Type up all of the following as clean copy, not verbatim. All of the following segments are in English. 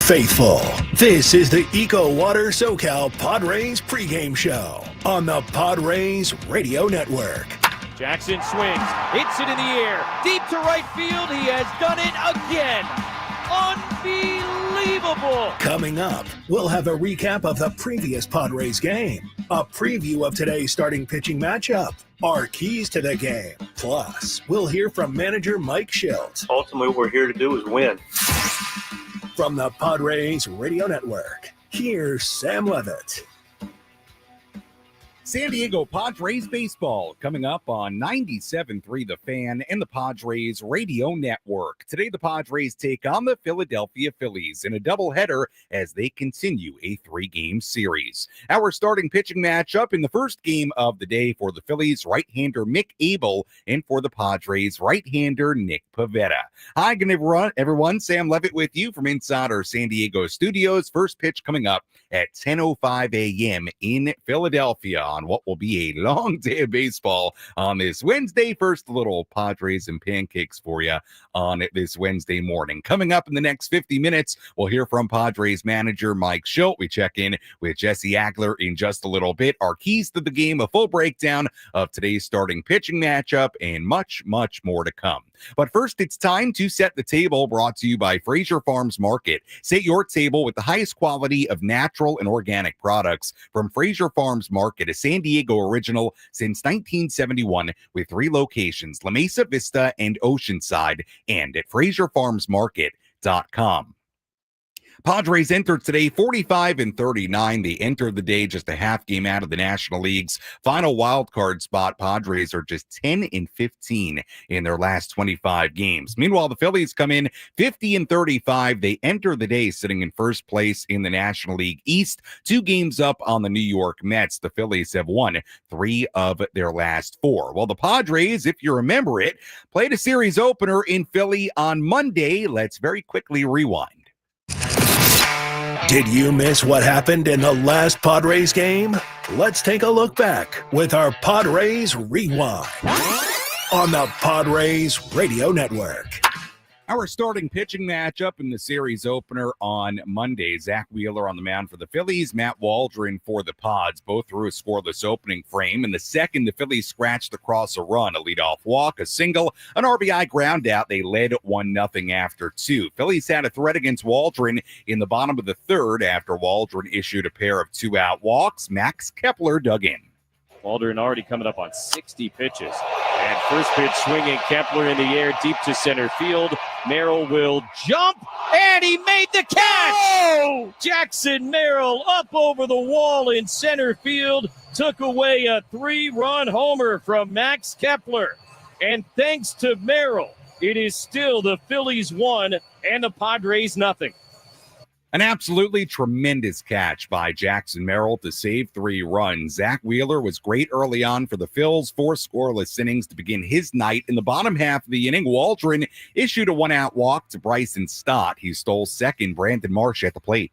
faithful. This is the EcoWater SoCal Padres pregame show on the Padres Radio Network. Jackson swings, hits it in the air, deep to right field. He has done it again. Unbelievable. Coming up, we'll have a recap of the previous Padres game, a preview of today's starting pitching matchup, our keys to the game. Plus, we'll hear from manager Mike Shildt. Ultimately, what we're here to do is win. From the Padres Radio Network, here's Sam Levitt. San Diego Padres baseball coming up on 97.3 The Fan and the Padres Radio Network. Today, the Padres take on the Philadelphia Phillies in a doubleheader as they continue a three-game series. Our starting pitching matchup in the first game of the day for the Phillies, right-hander Mick Abel, and for the Padres, right-hander Nick Pivetta. Hi, good everyone. Sam Levitt with you from inside our San Diego studios. First pitch coming up at 10:05 a.m. in Philadelphia on what will be a long day of baseball on this Wednesday. First, a little Padres and pancakes for you on this Wednesday morning. Coming up in the next 50 minutes, we'll hear from Padres manager Mike Shildt. We check in with Jesse Agler in just a little bit. Our keys to the game, a full breakdown of today's starting pitching matchup, and much, much more to come. But first, it's time to set the table, brought to you by Fraser Farms Market. Set your table with the highest quality of natural and organic products from Fraser Farms Market, a San Diego original since 1971 with 3 locations, La Mesa Vista and Oceanside, and at FraserFarmsMarket.com. Padres entered today 45-39. They entered the day just a half game out of the National League's final wild card spot. Padres are just 10-15 in their last 25 games. Meanwhile, the Phillies come in 50-35. They enter the day sitting in first place in the National League East, 2 games up on the New York Mets. The Phillies have won 3 of their last 4. Well, the Padres, if you remember it, played a series opener in Philly on Monday. Let's very quickly rewind. Did you miss what happened in the last Padres game? Let's take a look back with our Padres Rewind on the Padres Radio Network. Our starting pitching matchup in the series opener on Monday, Zach Wheeler on the mound for the Phillies, Matt Waldron for the Pods, both threw a scoreless opening frame. In the second, the Phillies scratched across a run, a leadoff walk, a single, an RBI ground out. They led 1-0 after 2. Phillies had a threat against Waldron in the bottom of the third after Waldron issued a pair of 2-out walks. Max Kepler dug in. Waldron already coming up on 60 pitches. And first pitch swinging, Kepler in the air, deep to center field. Merrill will jump, and he made the catch! Oh! Jackson Merrill up over the wall in center field, took away a 3-run homer from Max Kepler. And thanks to Merrill, it is still the Phillies 1 and the Padres 0. An absolutely tremendous catch by Jackson Merrill to save 3 runs. Zach Wheeler was great early on for the Phils, 4 scoreless innings to begin his night. In the bottom half of the inning, Waldron issued a 1-out walk to Bryson Stott. He stole second. Brandon Marsh at the plate.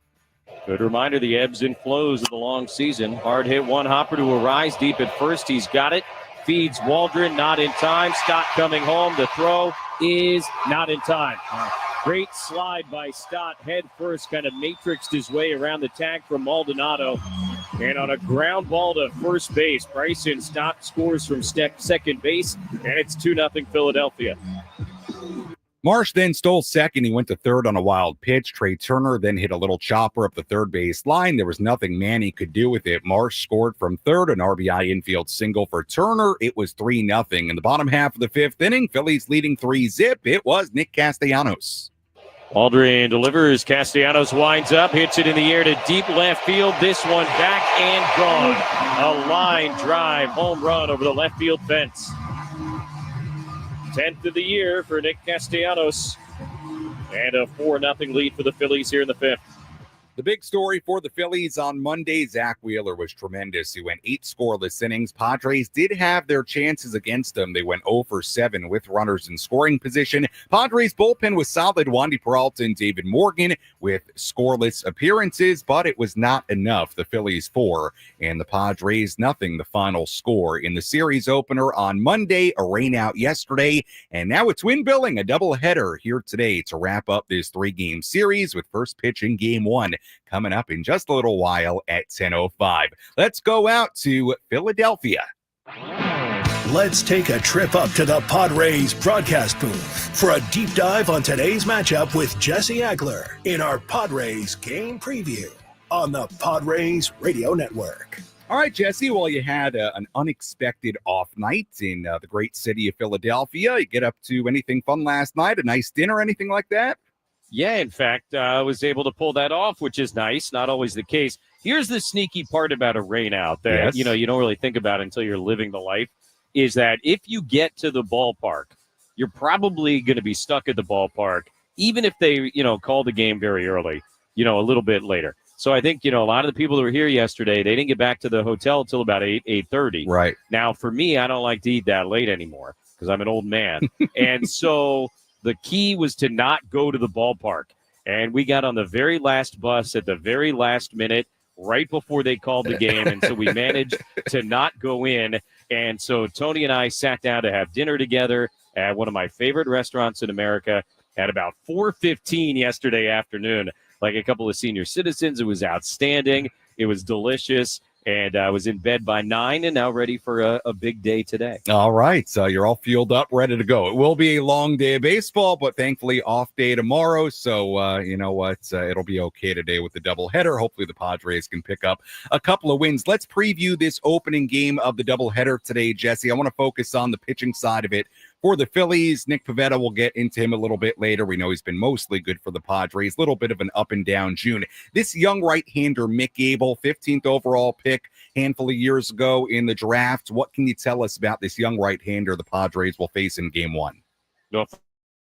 Good reminder, the ebbs and flows of the long season. Hard hit one hopper to arise deep at first. He's got it. Feeds Waldron, not in time. Stott coming home. The throw is not in time. Great slide by Stott, head first, kind of matrixed his way around the tag from Maldonado. And on a ground ball to first base, Bryson Stott scores from second base, and it's 2-0 Philadelphia. Marsh then stole second. He went to third on a wild pitch. Trey Turner then hit a little chopper up the third base line. There was nothing Manny could do with it. Marsh scored from third, an RBI infield single for Turner. It was 3-0. In the bottom half of the 5th inning, Phillies leading 3-0. It was Nick Castellanos. Waldron delivers. Castellanos winds up, hits it in the air to deep left field. This one back and gone. A line drive, home run over the left field fence. 10th of the year for Nick Castellanos. And a 4-0 lead for the Phillies here in the 5th. The big story for the Phillies on Monday, Zach Wheeler was tremendous. He went 8 scoreless innings. Padres did have their chances against them. They went 0 for 7 with runners in scoring position. Padres bullpen was solid. Wandy Peralta and David Morgan with scoreless appearances, but it was not enough. The Phillies 4 and the Padres nothing. The final score in the series opener on Monday, a rain out yesterday, and now it's wind billing, a doubleheader here today to wrap up this 3-game series with first pitch in Game 1. Coming up in just a little while at 10:05. Let's go out to Philadelphia. Let's take a trip up to the Padres broadcast booth for a deep dive on today's matchup with Jesse Agler in our Padres game preview on the Padres Radio Network. All right, Jesse, well, you had an unexpected off night in the great city of Philadelphia. You get up to anything fun last night? A nice dinner, anything like that? Yeah, in fact, I was able to pull that off, which is nice. Not always the case. Here's the sneaky part about a rain out that, Yes. you don't really think about until you're living the life, is that if you get to the ballpark, you're probably going to be stuck at the ballpark, even if they, call the game very early, a little bit later. So I think, a lot of the people that were here yesterday, they didn't get back to the hotel until about 8:30. Right. Now, for me, I don't like to eat that late anymore because I'm an old man. And so the key was to not go to the ballpark. And we got on the very last bus at the very last minute, right before they called the game. And so we managed to not go in. And so Tony and I sat down to have dinner together at one of my favorite restaurants in America at about 4:15 yesterday afternoon, like a couple of senior citizens. It was outstanding. It was delicious. And I was in bed by 9 and now ready for a big day today. All right. So you're all fueled up, ready to go. It will be a long day of baseball, but thankfully off day tomorrow. So, you know what? It'll be okay today with the doubleheader. Hopefully the Padres can pick up a couple of wins. Let's preview this opening game of the doubleheader today, Jesse. I want to focus on the pitching side of it. For the Phillies, Nick Pivetta, will get into him a little bit later. We know he's been mostly good for the Padres. A little bit of an up and down June. This young right-hander, Mick Abel, 15th overall pick, handful of years ago in the draft. What can you tell us about this young right-hander the Padres will face in Game 1? Well,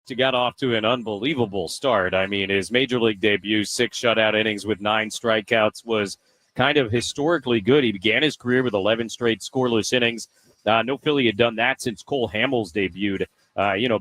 he got off to an unbelievable start. I mean, his major league debut, 6 shutout innings with 9 strikeouts, was kind of historically good. He began his career with 11 straight scoreless innings. No Philly had done that since Cole Hamels debuted,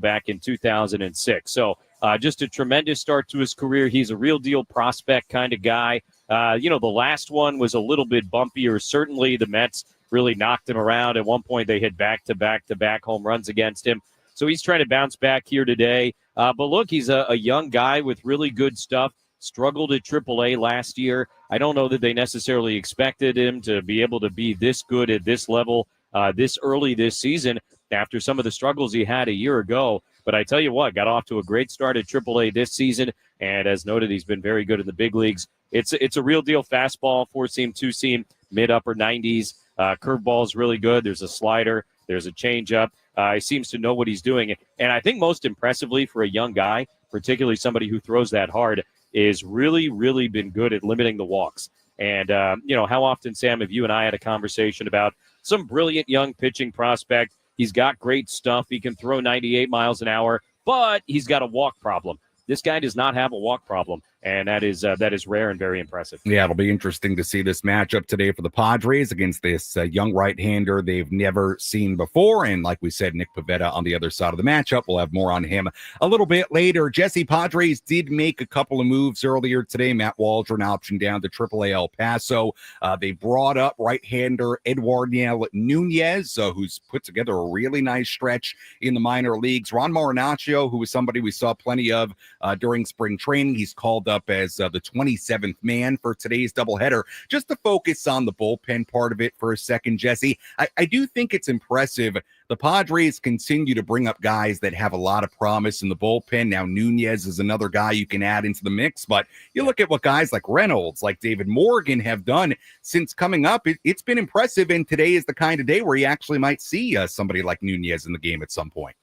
back in 2006. So just a tremendous start to his career. He's a real deal prospect kind of guy. The last one was a little bit bumpier. Certainly the Mets really knocked him around. At one point, they hit back-to-back home runs against him. So he's trying to bounce back here today. But look, he's a young guy with really good stuff. Struggled at AAA last year. I don't know that they necessarily expected him to be able to be this good at this level this early this season after some of the struggles he had a year ago. But I tell you what, got off to a great start at AAA this season. And as noted, he's been very good in the big leagues. It's a real deal fastball, 4-seam, 2-seam, mid-upper 90s. Curveball is really good. There's a slider. There's a changeup. He seems to know what he's doing. And I think most impressively for a young guy, particularly somebody who throws that hard, is really, really been good at limiting the walks. And, how often, Sam, have you and I had a conversation about some brilliant young pitching prospect? He's got great stuff. He can throw 98 miles an hour, but he's got a walk problem. This guy does not have a walk problem, and that is rare and very impressive. Yeah, it'll be interesting to see this matchup today for the Padres against this young right-hander they've never seen before. And like we said, Nick Pivetta on the other side of the matchup. We'll have more on him a little bit later. Jesse, Padres did make a couple of moves earlier today. Matt Waldron option down to AAA El Paso. They brought up right-hander Eduardo Nunez, who's put together a really nice stretch in the minor leagues. Ron Marinaccio, who was somebody we saw plenty of during spring training. He's called up as the 27th man for today's doubleheader. Just to focus on the bullpen part of it for a second, Jesse, I do think it's impressive. The Padres continue to bring up guys that have a lot of promise in the bullpen. Now, Nunez is another guy you can add into the mix, but you look at what guys like Reynolds, like David Morgan have done since coming up. It's been impressive, and today is the kind of day where you actually might see somebody like Nunez in the game at some point.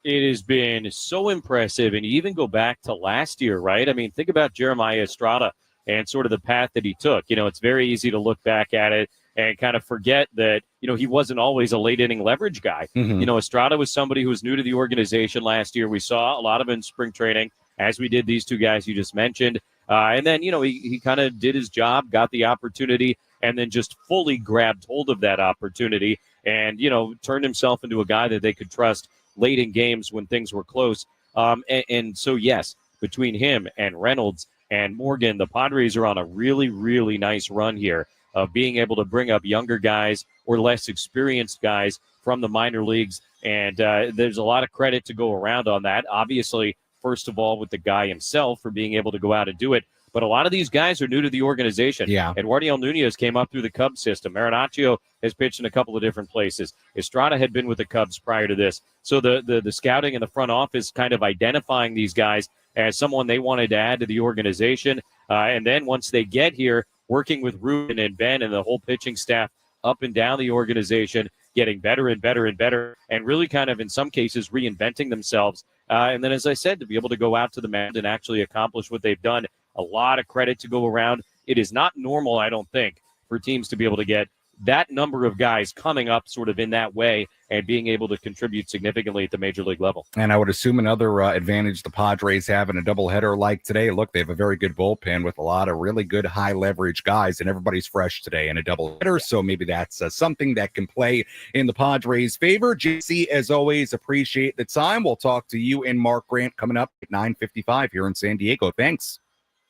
It has been so impressive, and you even go back to last year, right? I mean, think about Jeremiah Estrada and sort of the path that he took. It's very easy to look back at it and kind of forget that, he wasn't always a late-inning leverage guy. Mm-hmm. Estrada was somebody who was new to the organization last year. We saw a lot of in spring training, as we did these two guys you just mentioned. And then, he kind of did his job, got the opportunity, and then just fully grabbed hold of that opportunity and, turned himself into a guy that they could trust late in games when things were close. And so, yes, between him and Reynolds and Morgan, the Padres are on a really, really nice run here of being able to bring up younger guys or less experienced guys from the minor leagues. And there's a lot of credit to go around on that. Obviously, first of all, with the guy himself for being able to go out and do it. But a lot of these guys are new to the organization. Yeah. Eduardo Nunez came up through the Cubs system. Marinaccio has pitched in a couple of different places. Estrada had been with the Cubs prior to this. So the scouting and the front office kind of identifying these guys as someone they wanted to add to the organization. And then once they get here, working with Ruben and Ben and the whole pitching staff up and down the organization, getting better and better and better, and really kind of in some cases reinventing themselves. And then, as I said, to be able to go out to the mound and actually accomplish what they've done, a lot of credit to go around. It is not normal, I don't think, for teams to be able to get that number of guys coming up sort of in that way and being able to contribute significantly at the major league level. And I would assume another advantage the Padres have in a doubleheader like today. Look, they have a very good bullpen with a lot of really good high leverage guys, and everybody's fresh today in a doubleheader. So maybe that's something that can play in the Padres' favor. Jesse, as always, appreciate the time. We'll talk to you and Mark Grant coming up at 9:55 here in San Diego. Thanks.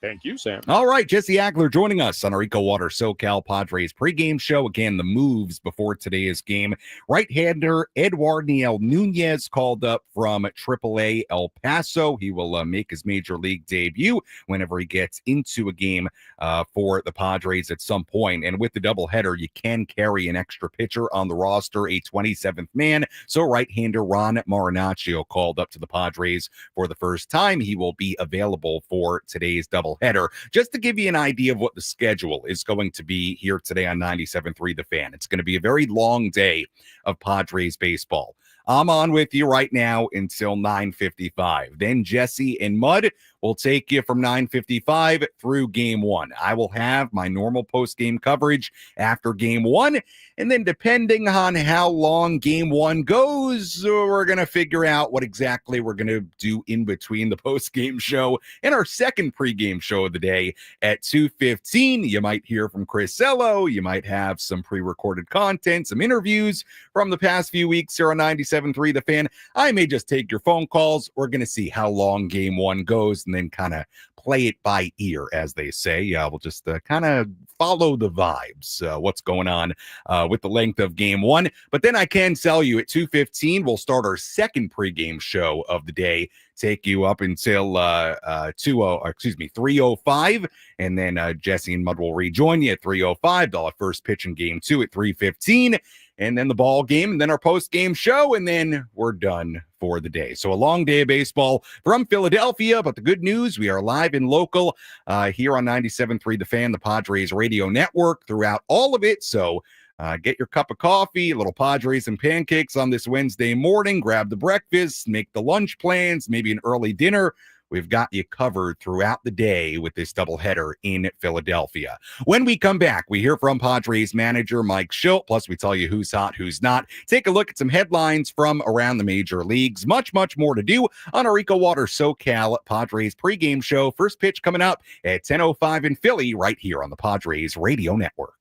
Thank you, Sam. All right, Jesse Agler joining us on our EcoWater SoCal Padres pregame show. Again, the moves before today's game. Right-hander Eduardo Nunez called up from AAA El Paso. He will make his major league debut whenever he gets into a game for the Padres at some point. And with the doubleheader, you can carry an extra pitcher on the roster, a 27th man. So right-hander Ron Marinaccio called up to the Padres for the first time. He will be available for today's doubleheader. Just to give you an idea of what the schedule is going to be here today on 97.3 The Fan. It's going to be a very long day of Padres baseball. I'm on with you right now until 9:55. Then Jesse and Mud will take you from 9:55 through game one. I will have my normal post-game coverage after game one. And then depending on how long game one goes, we're going to figure out what exactly we're going to do in between the post-game show and our second pregame show of the day at 2:15. You might hear from Chris Cello. You might have some pre-recorded content, some interviews from the past few weeks here on 97.3 The Fan. I may just take your phone calls. We're going to see how long game one goes and then kind of play it by ear, as they say. We'll just kind of follow the vibes, what's going on with the length of game one. But then I can tell you at 2:15, we'll start our second pregame show of the day, take you up until 3:05, and then Jesse and Mud will rejoin you at 3:05. They'll have first pitch in game two at 3:15, and then the ball game, and then our post-game show, and then we're done for the day. So a long day of baseball from Philadelphia, but the good news, we are live and local here on 97.3 The Fan, the Padres radio network throughout all of it. So get your cup of coffee, a little Padres and pancakes on this Wednesday morning, grab the breakfast, make the lunch plans, maybe an early dinner. We've got you covered throughout the day with this doubleheader in Philadelphia. When we come back, we hear from Padres manager Mike Shildt, plus we tell you who's hot, who's not. Take a look at some headlines from around the major leagues. Much, much more to do on our EcoWater SoCal Padres pregame show. First pitch coming up at 10:05 in Philly, right here on the Padres radio network.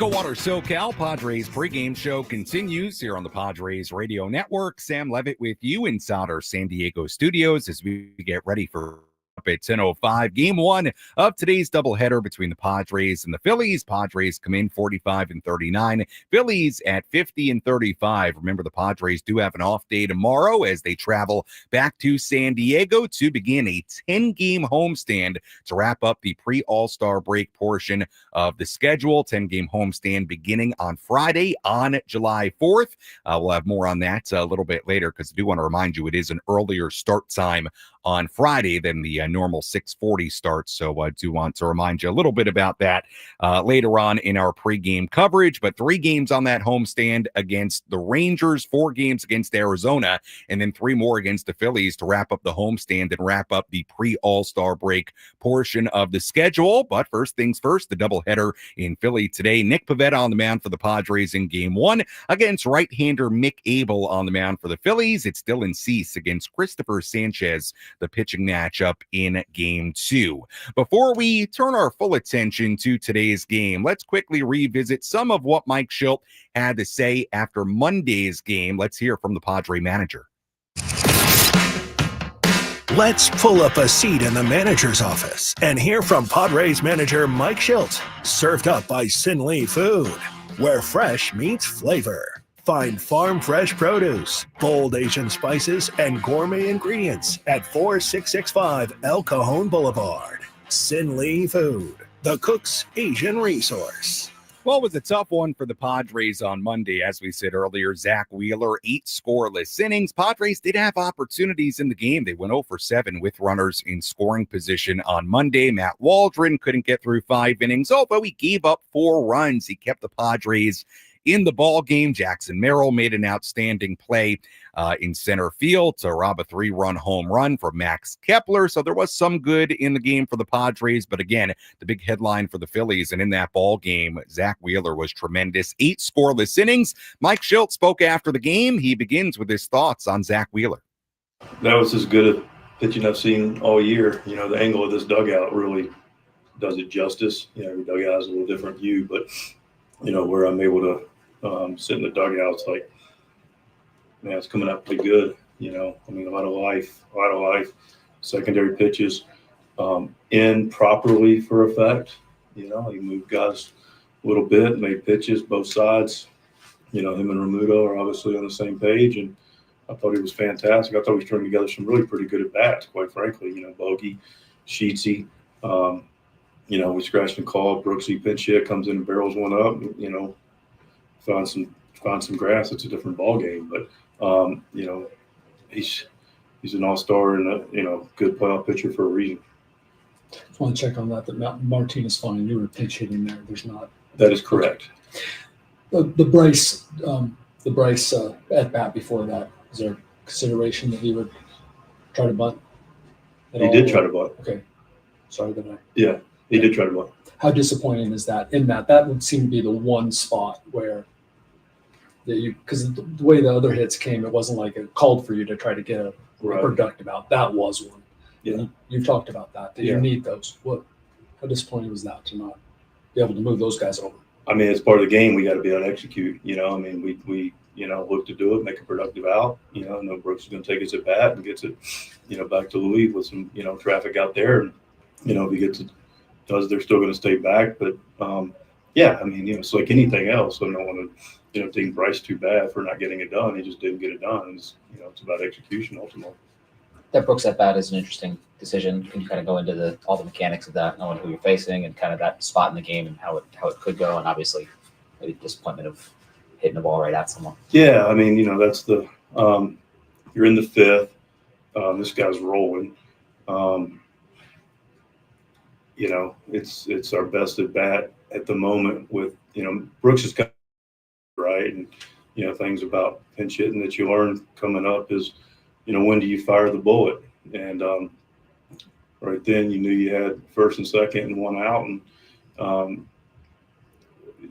EcoWater SoCal Padres pregame show continues here on the Padres Radio Network. Sam Levitt with you inside our San Diego studios as we get ready for at 10:05. Game one of today's doubleheader between the Padres and the Phillies. Padres come in 45-39. Phillies at 50-35. Remember, the Padres do have an off day tomorrow as they travel back to San Diego to begin a 10-game homestand to wrap up the pre-All-Star break portion of the schedule. 10-game homestand beginning on Friday on July 4th. We'll have more on that a little bit later because I do want to remind you it is an earlier start time on Friday than the normal 6:40 start. So I do want to remind you a little bit about that later on in our pregame coverage. But 3 games on that homestand against the Rangers, 4 games against Arizona, and then 3 more against the Phillies to wrap up the homestand and wrap up the pre-All-Star break portion of the schedule. But first things first, the doubleheader in Philly today. Nick Pivetta on the mound for the Padres in game 1 against right-hander Mick Abel on the mound for the Phillies. It's Dylan Cease against Christopher Sanchez, the pitching matchup in game 2. Before we turn our full attention to today's game, let's quickly revisit some of what Mike Shildt had to say after Monday's game. Let's hear from the Padre manager. Let's pull up a seat in the manager's office and hear from Padres manager Mike Shildt, served up by Sin Lee Food, where fresh meets flavor. Find farm fresh produce, bold Asian spices, and gourmet ingredients at 4665 El Cajon Boulevard. Sin Lee Food, the cook's Asian resource. Well, it was a tough one for the Padres on Monday. As we said earlier, Zach Wheeler, 8 scoreless innings. Padres did have opportunities in the game. They went 0 for 7 with runners in scoring position on Monday. Matt Waldron couldn't get through 5 innings, although he gave up 4 runs. He kept the Padres in the ball game. Jackson Merrill made an outstanding play in center field to rob a 3-run home run for Max Kepler. So there was some good in the game for the Padres. But again, the big headline for the Phillies and in that ball game, Zach Wheeler was tremendous. 8 scoreless innings. Mike Shildt spoke after the game. He begins with his thoughts on Zach Wheeler. That was as good a pitching I've seen all year. You know, the angle of this dugout really does it justice. You know, every dugout has a little different view, but, you know, where I'm able to sit in the dugout, it's like, man, it's coming out pretty good. You know, I mean, a lot of life, secondary pitches, in properly for effect. You know, he moved guys a little bit, made pitches both sides. You know, him and Romuto are obviously on the same page, and I thought he was fantastic. I thought he strung together some really pretty good at-bats, quite frankly. You know, Bogey, Sheetsy, you know, we scratched and called. Brooksy pinch hit, comes in and barrels one up, you know, find some grass. It's a different ball game, but you know, he's an all-star and a, you know, good playoff pitcher for a reason. I just want to check on that. That Martinez fine. You were pinch hitting there. There's not. That is correct. The Bryce at bat before that. Is there consideration that he would try to bunt? He did try to bunt. Okay, sorry that I. Yeah, he did try to bunt. How disappointing is that? In that would seem to be the one spot where because the way the other hits came, it wasn't like it called for you to try to get a productive out. That was one. Yeah, you've talked about that. You need those. How disappointing was that to not be able to move those guys over? I mean, it's part of the game. We got to be able to execute. You know, I mean, we you know, look to do it, make a productive out. You know, no Brooks is going to take us at bat and gets it, you know, back to Louis with some, you know, traffic out there, and you know, if he gets it. They're still going to stay back, but yeah, I mean, you know, it's like anything else. I don't want to, you know, think Bryce too bad for not getting it done. He just didn't get it done. It's, you know, it's about execution ultimately. That Brooks at bat is an interesting decision. Can you kind of go into all the mechanics of that, knowing who you're facing and kind of that spot in the game and how it could go, and obviously maybe disappointment of hitting the ball right at someone. Yeah, I mean, you know, that's the you're in the 5th. This guy's rolling. You know, it's our best at bat at the moment with, you know, Brooks is coming right, and you know, things about pinch hitting that you learn coming up is, you know, when do you fire the bullet? And right then you knew you had first and second and one out, and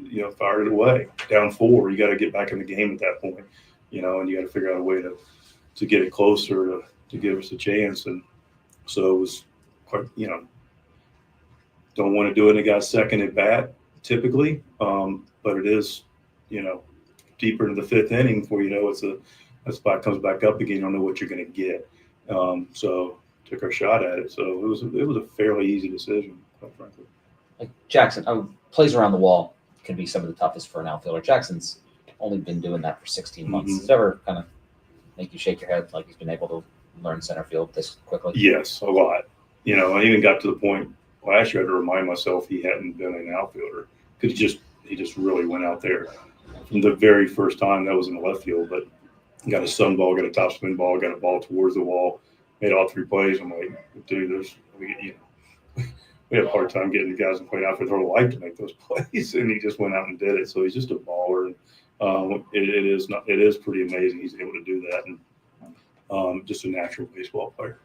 you know, fired it away. Down 4, you got to get back in the game at that point, you know, and you got to figure out a way to get it closer to give us a chance. And so it was quite, you know, don't want to do it in a guy's second at bat, typically, but it is, deeper into the fifth inning before a spot comes back up again. You don't know what you're going to get. So took our shot at it. So it was a fairly easy decision, quite frankly. Like Jackson, plays around the wall can be some of the toughest for an outfielder. Jackson's only been doing that for 16 months. Does it ever kind of make you shake your head like he's been able to learn center field this quickly? Yes, a lot. I even got to the point last year I had to remind myself he hadn't been an outfielder because he just really went out there. From the very first time, that was in the left field, but got a sun ball, got a top spin ball, got a ball towards the wall, made all three plays. I'm like, dude, we have a hard time getting the guys in play outfield their whole life to make those plays, and he just went out and did it. So he's just a baller, and it is pretty amazing he's able to do that, and just a natural baseball player.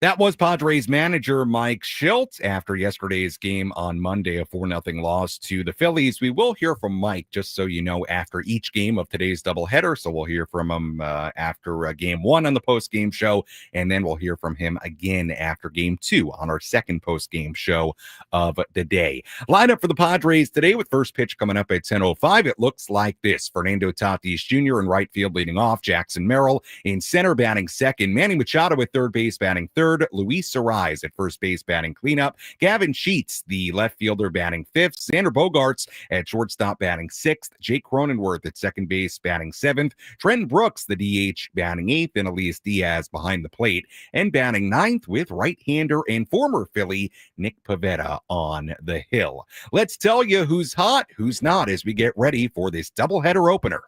That was Padres manager Mike Shildt after yesterday's game on Monday, a 4-0 loss to the Phillies. We will hear from Mike, just so you know, after each game of today's doubleheader. So we'll hear from him after game 1 on the post-game show, and then we'll hear from him again after game 2 on our second post-game show of the day. Lineup for the Padres today with first pitch coming up at 10:05. It looks like this. Fernando Tatis Jr. in right field leading off. Jackson Merrill in center batting second. Manny Machado at third base batting third. Luis Arise at first base batting cleanup. Gavin Sheets, the left fielder, batting fifth. Xander Bogaerts at shortstop batting sixth. Jake Cronenworth at second base batting seventh. Trent Brooks, the DH, batting eighth. And Elias Diaz behind the plate and batting ninth with right-hander and former Philly Nick Pivetta on the hill. Let's tell you who's hot, who's not as we get ready for this doubleheader opener.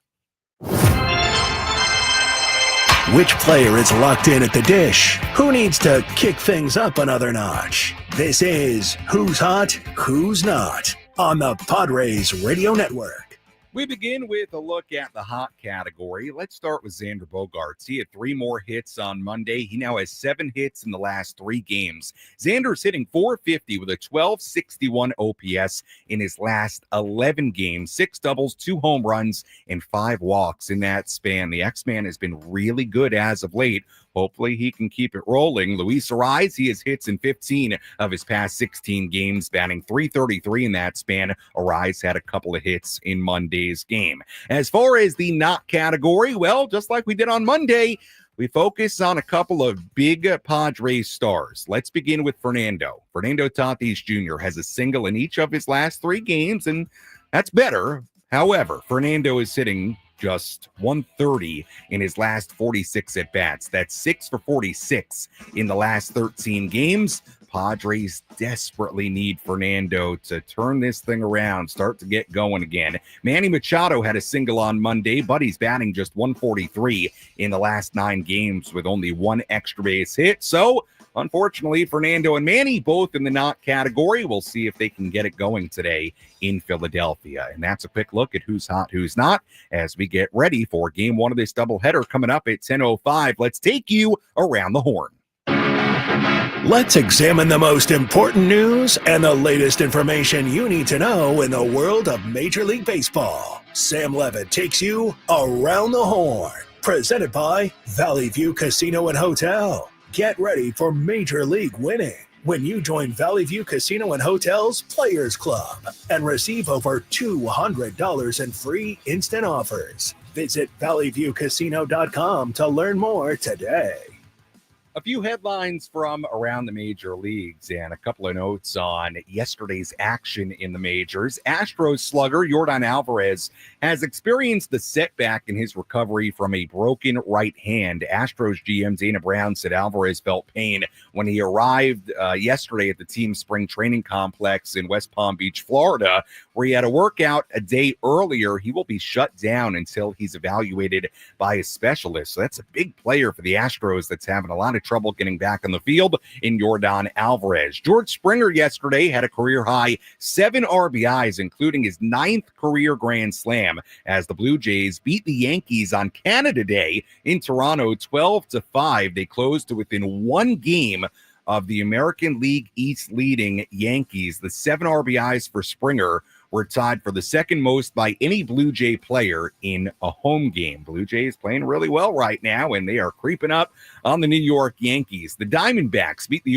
Which player is locked in at the dish? Who needs to kick things up another notch? This is Who's Hot, Who's Not on the Padres Radio Network. We begin with a look at the hot category. Let's start with Xander Bogaerts. He had 3 more hits on Monday. He now has 7 hits in the last 3 games. Xander's hitting .450 with a 1261 OPS in his last 11 games. 6 doubles, 2 home runs, and 5 walks in that span. The X-Man has been really good as of late. Hopefully he can keep it rolling. Luis Arise, he has hits in 15 of his past 16 games, batting .333 in that span. Arise had a couple of hits in Monday's game. As far as the not category, well, just like we did on Monday, we focus on a couple of big Padres stars. Let's begin with Fernando. Fernando Tatis Jr. has a single in each of his last 3 games, and that's better. However, Fernando is hitting just .130 in his last 46 at-bats. That's 6 for 46 in the last 13 games. Padres desperately need Fernando to turn this thing around, start to get going again. Manny Machado had a single on Monday, but he's batting just .143 in the last 9 games with only 1 extra base hit. So, unfortunately, Fernando and Manny both in the not category. We'll see if they can get it going today in Philadelphia. And that's a quick look at who's hot, who's not, as we get ready for game 1 of this doubleheader coming up at 10:05. Let's take you around the horn. Let's examine the most important news and the latest information you need to know in the world of Major League Baseball. Sam Levitt takes you around the horn. Presented by Valley View Casino and Hotel. Get ready for Major League winning when you join Valley View Casino and Hotel's Players Club and receive over $200 in free instant offers. Visit valleyviewcasino.com to learn more today. A few headlines from around the major leagues and a couple of notes on yesterday's action in the majors. Astros slugger Yordan Alvarez has experienced the setback in his recovery from a broken right hand. Astros GM Dana Brown said Alvarez felt pain when he arrived yesterday at the team's spring training complex in West Palm Beach, Florida, where he had a workout a day earlier. He will be shut down until he's evaluated by a specialist. So that's a big player for the Astros that's having a lot of trouble getting back on the field in Yordan Alvarez. George Springer yesterday had a career-high 7 RBIs, including his 9th career grand slam, as the Blue Jays beat the Yankees on Canada Day in Toronto 12-5. They closed to within 1 game of the American League East leading Yankees. The 7 RBIs for Springer were tied for the second most by any Blue Jay player in a home game. Blue Jays playing really well right now, and they are creeping up on the New York Yankees. The Diamondbacks beat the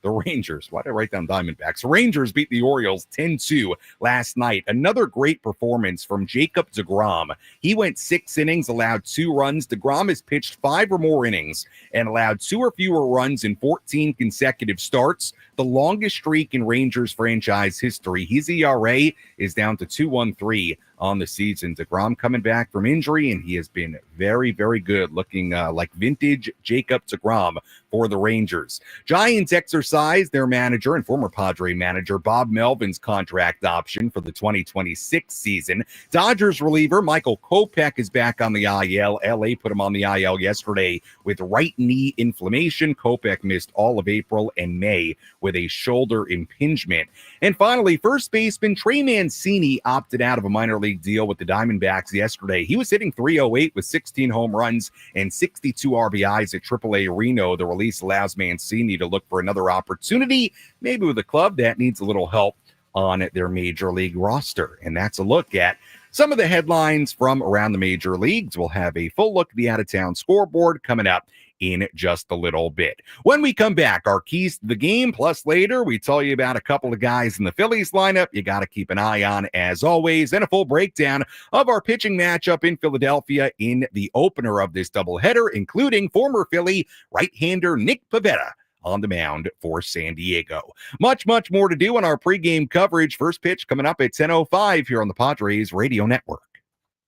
The Rangers, why did I write down Diamondbacks? Rangers beat the Orioles 10-2 last night. Another great performance from Jacob deGrom. He went 6 innings, allowed 2 runs. deGrom has pitched 5 or more innings and allowed 2 or fewer runs in 14 consecutive starts, the longest streak in Rangers franchise history. His ERA is down to 2.13 on the season. deGrom coming back from injury, and he has been very, very good, looking like vintage Jacob deGrom for the Rangers. Giants exercised their manager and former Padre manager Bob Melvin's contract option for the 2026 season. Dodgers reliever Michael Kopech is back on the IL. LA put him on the IL yesterday with right knee inflammation. Kopech missed all of April and May with a shoulder impingement. And finally, first baseman Trey Mancini opted out of a minor league deal with the Diamondbacks yesterday. He was hitting .308 with 16 home runs and 62 RBIs at AAA Reno. The release allows Mancini to look for another opportunity, maybe with a club that needs a little help on their major league roster. And that's a look at some of the headlines from around the major leagues. We'll have a full look at the out-of-town scoreboard coming up in just a little bit. When we come back, our keys to the game, plus later we tell you about a couple of guys in the Phillies lineup you got to keep an eye on as always, and a full breakdown of our pitching matchup in Philadelphia in the opener of this doubleheader, including former Philly right-hander Nick Pivetta on the mound for San Diego. Much, much more to do on our pregame coverage. First pitch coming up at 10:05 here on the Padres Radio Network.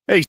Hey.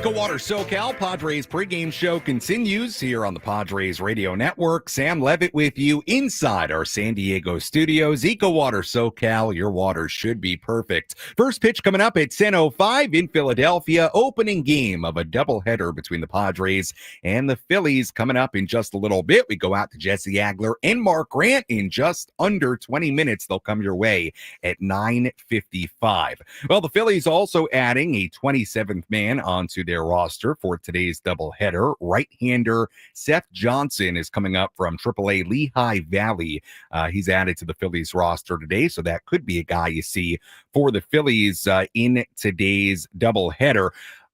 EcoWater SoCal Padres pregame show continues here on the Padres Radio Network. Sam Levitt with you inside our San Diego studios. EcoWater SoCal, your water should be perfect. First pitch coming up at 10:05 in Philadelphia. Opening game of a doubleheader between the Padres and the Phillies coming up in just a little bit. We go out to Jesse Agler and Mark Grant in just under 20 minutes. They'll come your way at 9:55. Well, the Phillies also adding a 27th man onto their roster roster for today's doubleheader. Right-hander Seth Johnson is coming up from AAA Lehigh Valley. He's added to the Phillies roster today, so that could be a guy you see for the Phillies in today's doubleheader.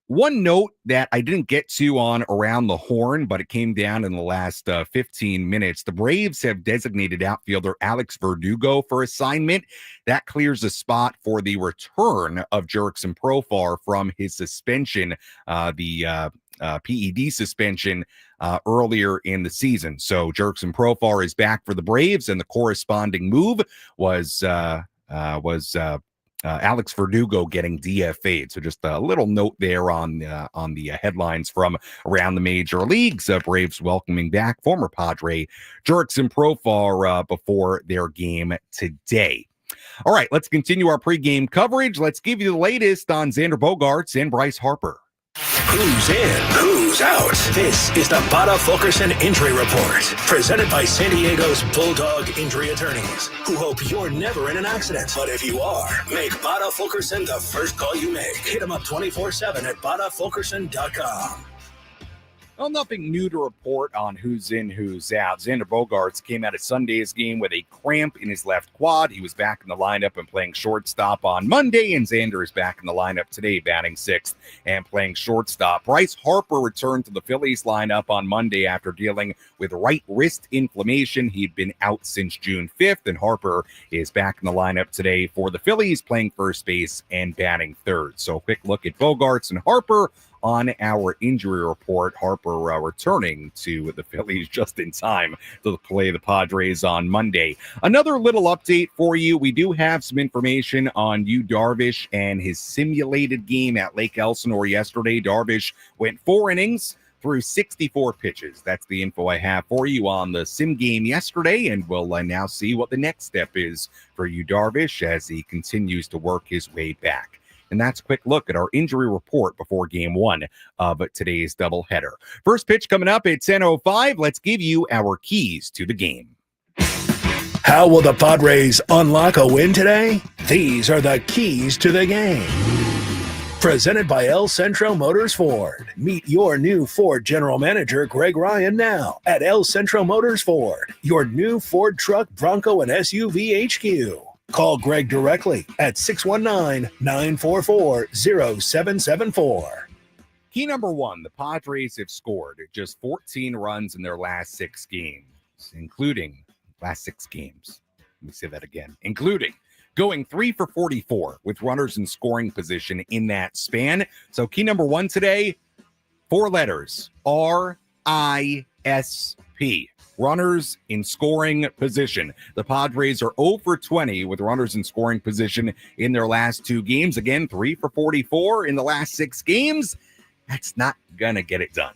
One note that I didn't get to on Around the Horn, but it came down in the last 15 minutes. The Braves have designated outfielder Alex Verdugo for assignment. That clears a spot for the return of Jurickson Profar from his suspension, the PED suspension earlier in the season. So Jurickson Profar is back for the Braves, and the corresponding move was Alex Verdugo getting DFA'd. So just a little note there on the headlines from around the major leagues. Braves welcoming back former Padre Jurickson Profar before their game today. All right, let's continue our pregame coverage. Let's give you the latest on Xander Bogaerts and Bryce Harper. Who's in? Who's out? This is the Bada Fulkerson Injury Report, presented by San Diego's Bulldog Injury Attorneys, who hope you're never in an accident. But if you are, make Bada Fulkerson the first call you make. Hit them up 24/7 at badafulkerson.com. Well, nothing new to report on who's in, who's out. Xander Bogaerts came out of Sunday's game with a cramp in his left quad. He was back in the lineup and playing shortstop on Monday, and Xander is back in the lineup today, batting sixth and playing shortstop. Bryce Harper returned to the Phillies lineup on Monday after dealing with right wrist inflammation. He'd been out since June 5th, and Harper is back in the lineup today for the Phillies, playing first base and batting third. So a quick look at Bogaerts and Harper on our injury report. Harper returning to the Phillies just in time to play the Padres on Monday. Another little update for you. We do have some information on Yu Darvish and his simulated game at Lake Elsinore yesterday. Darvish went 4 innings through 64 pitches. That's the info I have for you on the sim game yesterday, and we'll now see what the next step is for Yu Darvish as he continues to work his way back. And that's a quick look at our injury report before game one of today's doubleheader. First pitch coming up at 10:05. Let's give you our keys to the game. How will the Padres unlock a win today? These are the keys to the game. Presented by El Centro Motors Ford. Meet your new Ford General Manager, Greg Ryan, now at El Centro Motors Ford, your new Ford truck, Bronco, and SUV HQ. Call Greg directly at 619-944-0774. Key number one, the Padres have scored just 14 runs in their last 6 games, including last 6 games. Let me say that again, including going 3 for 44 with runners in scoring position in that span. So key number one today, 4 letters, RISP. Runners in scoring position. The Padres are 0 for 20 with runners in scoring position in their last 2 games. Again, 3 for 44 in the last 6 games. That's not going to get it done.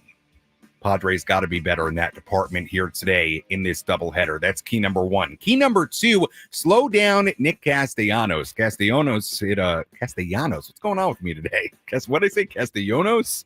Padres got to be better in that department here today in this doubleheader. That's key number one. Key number 2, slow down Nick Castellanos. Castellanos, what's going on with me today? What did I say? Castellanos?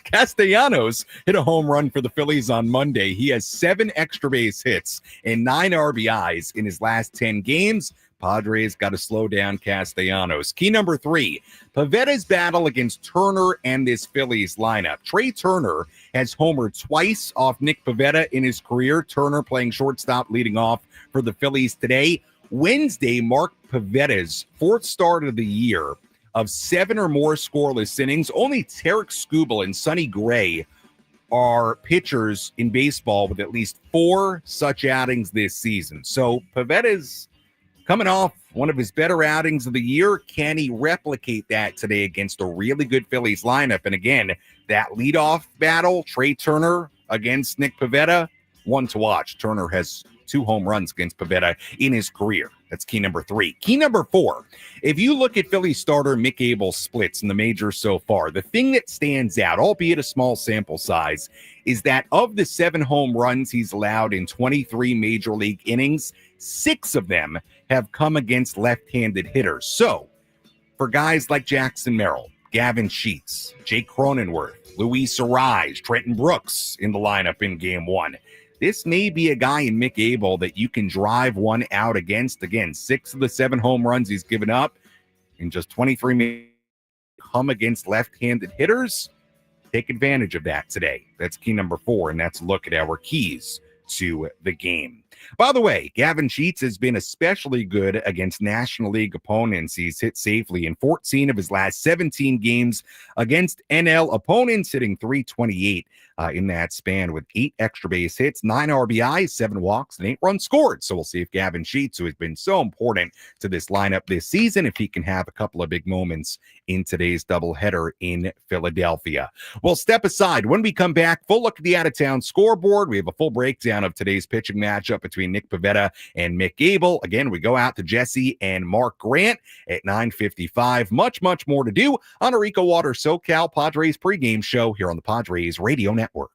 Castellanos hit a home run for the Phillies on Monday. He has 7 extra base hits and 9 RBIs in his last 10 games. Padres got to slow down Castellanos. Key number 3, Pavetta's battle against Turner and this Phillies lineup. Trey Turner has homered twice off Nick Pivetta in his career. Turner playing shortstop, leading off for the Phillies today. Wednesday marked Pavetta's 4th start of the year of 7 or more scoreless innings. Only Tarek Skubal and Sonny Gray are pitchers in baseball with at least 4 such outings this season. So Pavetta's coming off one of his better outings of the year. Can he replicate that today against a really good Phillies lineup? And again, that leadoff battle, Trey Turner against Nick Pivetta, one to watch. Turner has 2 home runs against Pivetta in his career. That's key number 3. Key number 4, if you look at Philly starter Mick Abel's splits in the majors so far, the thing that stands out, albeit a small sample size, is that of the 7 home runs he's allowed in 23 major league innings, 6 of them have come against left-handed hitters. So for guys like Jackson Merrill, Gavin Sheets, Jake Cronenworth, Luis Arraez, Trenton Brooks in the lineup in game 1, this may be a guy in Mick Abel that you can drive one out against. Again, 6 of the 7 home runs he's given up in just 23 minutes come against left-handed hitters. take advantage of that today. That's key number 4, and that's look at our keys to the game. By the way, Gavin Sheets has been especially good against National League opponents. He's hit safely in 14 of his last 17 games against NL opponents, hitting .328 in that span with 8 extra base hits, 9 RBIs, 7 walks, and 8 runs scored. So we'll see if Gavin Sheets, who has been so important to this lineup this season, if he can have a couple of big moments in today's doubleheader in Philadelphia. We'll step aside. When we come back, full look at the out-of-town scoreboard. We have a full breakdown of today's pitching matchup between Nick Pivetta and Mick Abel. Again, we go out to Jesse and Mark Grant at 9:55. Much more to do on our EcoWater SoCal Padres pregame show here on the Padres Radio Network.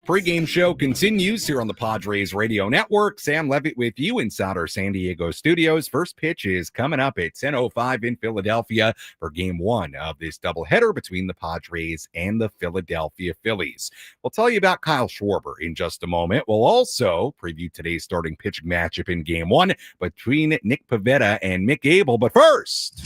Pregame show continues here on the Padres Radio Network. Sam Levitt with you inside our San Diego studios. First pitch is coming up at 10:05 in Philadelphia for game 1 of this doubleheader between the Padres and the Philadelphia Phillies. We'll tell you about Kyle Schwarber in just a moment. We'll also preview today's starting pitching matchup in game 1 between Nick Pivetta and Mick Abel. But first,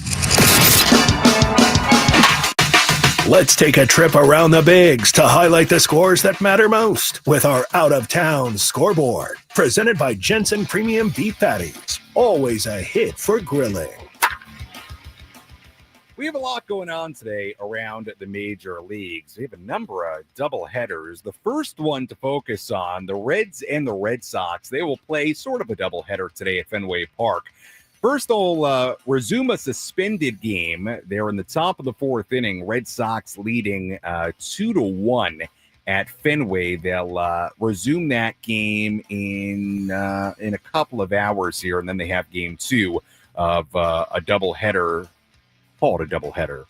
let's take a trip around the bigs to highlight the scores that matter most with our out-of-town scoreboard. Presented by Jensen Premium Beef Patties. Always a hit for grilling. we have a lot going on today around the major leagues. We have a number of double headers. The first one to focus on, the Reds and the Red Sox. They will play sort of a double header today at Fenway Park. First, they'll resume a suspended game. They're in the top of the fourth inning. Red Sox leading 2-1 at Fenway. They'll resume that game in a couple of hours here, and then they have game two of a doubleheader call it a doubleheader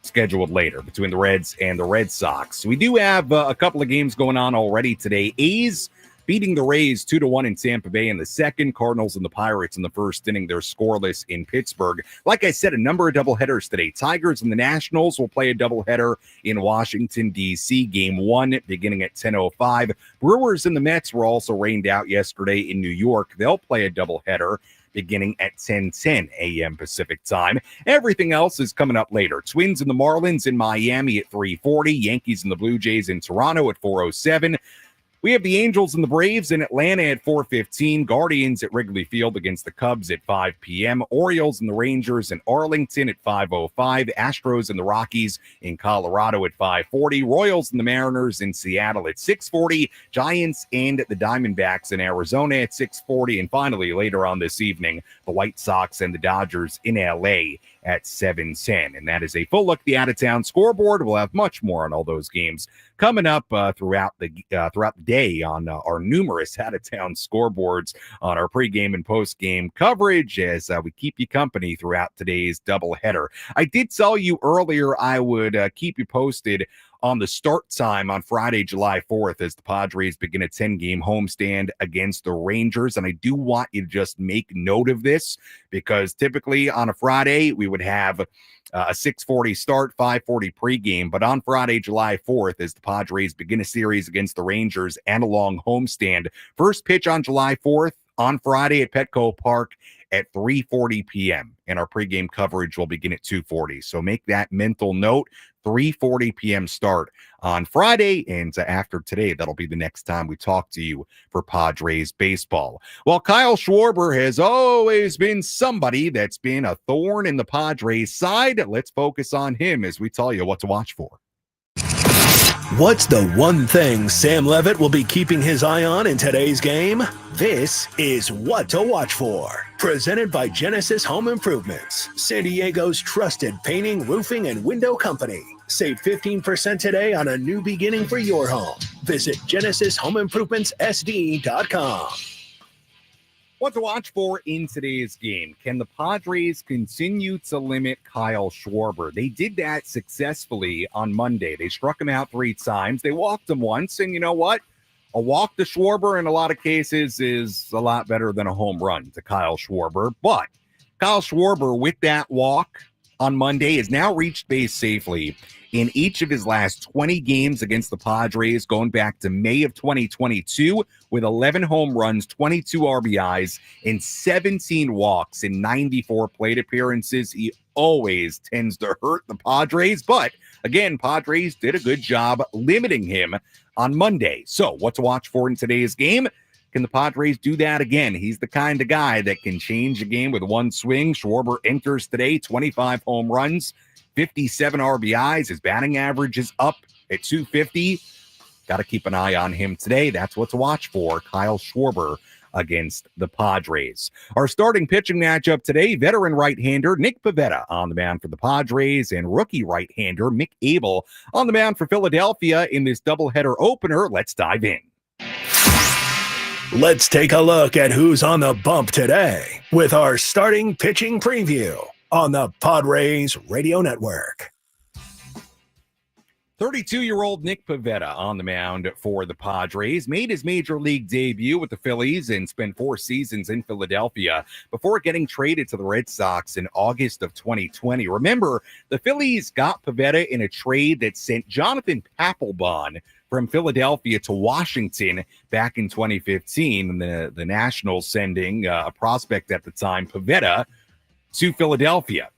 scheduled later between the Reds and the Red Sox. We do have a couple of games going on already today. A's beating the Rays 2-1 in Tampa Bay in the second. Cardinals and the Pirates in the first inning. They're scoreless in Pittsburgh. Like I said, a number of doubleheaders today. Tigers and the Nationals will play a doubleheader in Washington, D.C. Game 1 beginning at 10:05. Brewers and the Mets were also rained out yesterday in New York. They'll play a doubleheader beginning at 10:10 a.m. Pacific time. Everything else is coming up later. Twins and the Marlins in Miami at 3:40. Yankees and the Blue Jays in Toronto at 4:07. We have the Angels and the Braves in Atlanta at 4:15. Guardians at Wrigley Field against the Cubs at 5 p.m. Orioles and the Rangers in Arlington at 5:05. Astros and the Rockies in Colorado at 5:40. Royals and the Mariners in Seattle at 6:40. Giants and the Diamondbacks in Arizona at 6:40. And finally, later on this evening, the White Sox and the Dodgers in L.A. at 7:10. And that is a full look at the out-of-town scoreboard. We'll have much more on all those games coming up throughout the day on our numerous out-of-town scoreboards on our pregame and postgame coverage as we keep you company throughout today's doubleheader. I did tell you earlier I would keep you posted on the start time on Friday, July 4th, as the Padres begin a 10-game homestand against the Rangers. And I do want you to just make note of this because typically on a Friday, we would have a 6:40 start, 5:40 pregame. But on Friday, July 4th, as the Padres begin a series against the Rangers and a long homestand, first pitch on July 4th on Friday at Petco Park at 3:40 p.m. And our pregame coverage will begin at 2:40. So make that mental note. 3:40 p.m. start on Friday, and after today, that'll be the next time we talk to you for Padres baseball. Well, Kyle Schwarber has always been somebody that's been a thorn in the Padres' side. Let's focus on him as we tell you what to watch for. What's the one thing Sam Levitt will be keeping his eye on in today's game? This is What to Watch For, presented by Genesis Home Improvements, San Diego's trusted painting, roofing, and window company. Save 15% today on a new beginning for your home. Visit GenesisHomeImprovementsSD.com. What to watch for in today's game? Can the Padres continue to limit Kyle Schwarber? They did that successfully on Monday. They struck him out 3 times. They walked him once, and you know what? A walk to Schwarber in a lot of cases is a lot better than a home run to Kyle Schwarber. But Kyle Schwarber, with that walk on Monday, has now reached base safely in each of his last 20 games against the Padres, going back to May of 2022, with 11 home runs, 22 RBIs, and 17 walks in 94 plate appearances. He always tends to hurt the Padres, but again, Padres did a good job limiting him on Monday. So what to watch for in today's game? Can the Padres do that again? He's the kind of guy that can change a game with one swing. Schwarber enters today, 25 home runs, 57 RBIs. His batting average is up at 250. Got to keep an eye on him today. That's what to watch for. Kyle Schwarber against the Padres. Our starting pitching matchup today, veteran right-hander Nick Pivetta on the mound for the Padres and rookie right-hander Mick Abel on the mound for Philadelphia in this doubleheader opener. Let's dive in. Let's take a look at who's on the bump today with our starting pitching preview on the Padres Radio Network. 32-year-old Nick Pivetta on the mound for the Padres made his major league debut with the Phillies and spent 4 seasons in Philadelphia before getting traded to the Red Sox in August of 2020. Remember, the Phillies got Pivetta in a trade that sent Jonathan Papelbon from Philadelphia to Washington back in 2015. The Nationals sending a prospect at the time, Pivetta, to Philadelphia.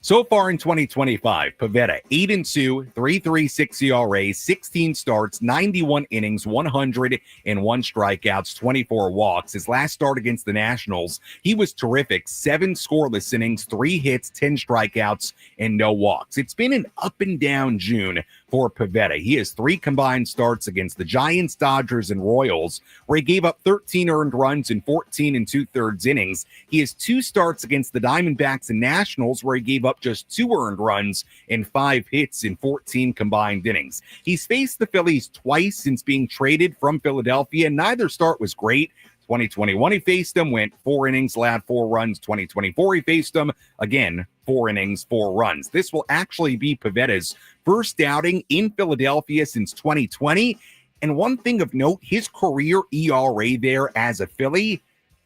So far in 2025, Pivetta, 8-2, 3.36 ERA, 16 starts, 91 innings, 101 strikeouts, 24 walks. His last start against the Nationals, he was terrific. 7 scoreless innings, 3 hits, 10 strikeouts, and no walks. It's been an up and down June for Pivetta. He has 3 combined starts against the Giants, Dodgers, and Royals, where he gave up 13 earned runs in 14 2/3 innings. He has 2 starts against the Diamondbacks and Nationals, where he gave up just 2 earned runs and 5 hits in 14 combined innings. He's faced the Phillies twice since being traded from Philadelphia. Neither start was great. 2021, he faced him, went 4 innings, allowed 4 runs. 2024, he faced him, again, 4 innings, 4 runs. This will actually be Pavetta's first outing in Philadelphia since 2020. And one thing of note, his career ERA there as a Philly,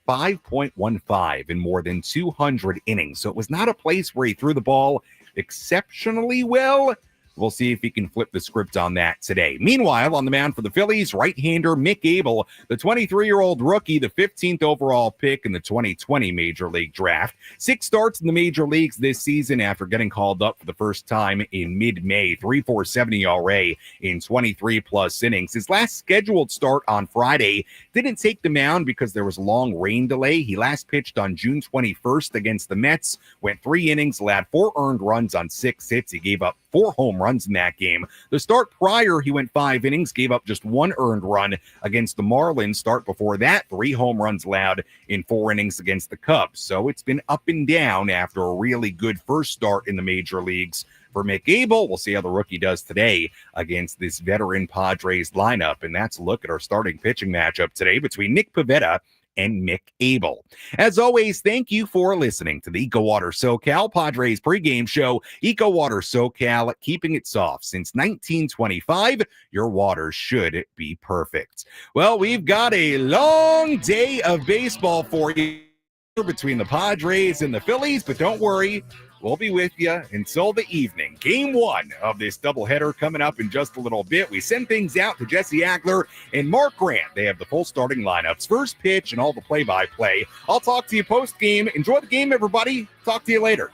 5.15 in more than 200 innings. So it was not a place where he threw the ball exceptionally well. We'll see if he can flip the script on that today. Meanwhile, on the mound for the Phillies, right-hander Mick Abel, the 23-year-old rookie, the 15th overall pick in the 2020 Major League Draft. 6 starts in the major leagues this season after getting called up for the first time in mid-May. 3.47 ERA in 23-plus innings. His last scheduled start on Friday didn't take the mound because there was a long rain delay. He last pitched on June 21st against the Mets, went 3 innings, allowed 4 earned runs on 6 hits. He gave up 4 home runs in that game. The start prior, he went 5 innings, gave up just 1 earned run against the Marlins. Start before that, 3 home runs allowed in 4 innings against the Cubs. So it's been up and down after a really good first start in the major leagues for Mick Abel. We'll see how the rookie does today against this veteran Padres lineup. And that's a look at our starting pitching matchup today between Nick Pivetta and Mick Abel. As always, thank you for listening to the EcoWater SoCal Padres pregame show. EcoWater SoCal, keeping it soft since 1925. Your water should be perfect. Well, we've got a long day of baseball for you between the Padres and the Phillies, but don't worry, we'll be with you until the evening. Game 1 of this doubleheader coming up in just a little bit. We send things out to Jesse Agler and Mark Grant. They have the full starting lineups, first pitch, and all the play-by-play. I'll talk to you post-game. Enjoy the game, everybody. Talk to you later.